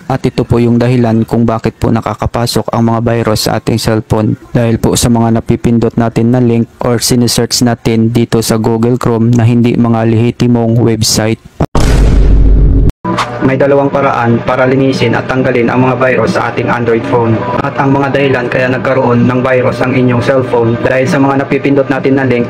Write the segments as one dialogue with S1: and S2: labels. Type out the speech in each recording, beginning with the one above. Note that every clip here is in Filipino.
S1: At ito po yung dahilan kung bakit po nakakapasok ang mga virus sa ating cellphone. Dahil po sa mga napipindot natin na link or sinesearch natin dito sa Google Chrome na hindi mga lehitimong website. May dalawang paraan para linisin at tanggalin ang mga virus sa ating Android phone. At ang mga dahilan kaya nagkaroon ng virus ang inyong cellphone dahil sa mga napipindot natin na link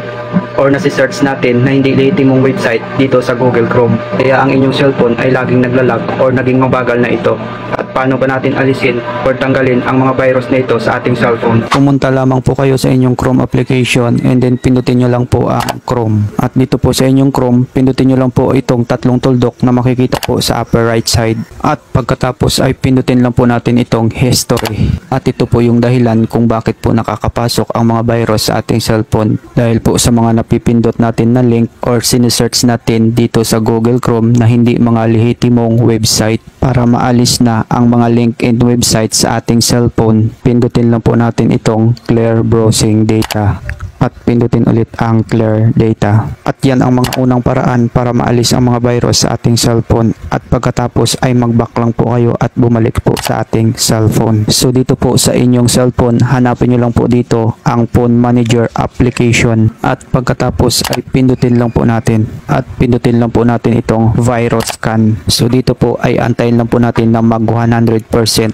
S1: or nasi-search natin na hindi lehitimong website dito sa Google Chrome. Kaya ang inyong cellphone ay laging naglalag or naging mabagal na ito. At paano ba natin alisin or tanggalin ang mga virus na ito sa ating cellphone? Pumunta lamang po kayo sa inyong Chrome application and then pindutin nyo lang po ang Chrome. At dito po sa inyong Chrome, pindutin nyo lang po itong tatlong tuldok na makikita po sa upper right side. At pagkatapos ay pindutin lang po natin itong history. At ito po yung dahilan kung bakit po nakakapasok ang mga virus sa ating cellphone. Dahil po sa mga napipindot natin na link or sinesearch natin dito sa Google Chrome na hindi mga lehitimong website. Para maalis na ang mga link and website sa ating cellphone, pindutin lang po natin itong clear browsing data. At pindutin ulit ang clear data. At yan ang mga unang paraan para maalis ang mga virus sa ating cellphone. At pagkatapos ay mag-back lang po kayo at bumalik po sa ating cellphone. So dito po sa inyong cellphone, hanapin nyo lang po dito ang Phone Manager application. At pagkatapos ay pindutin lang po natin. At pindutin lang po natin itong virus scan. So dito po ay antayin lang po natin na mag 100%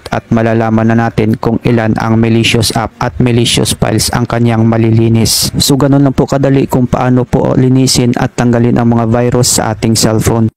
S1: at malalaman na natin kung ilan ang malicious app at malicious files ang kanyang malilinis. So ganun lang po kadali kung paano po linisin at tanggalin ang mga virus sa ating cellphone.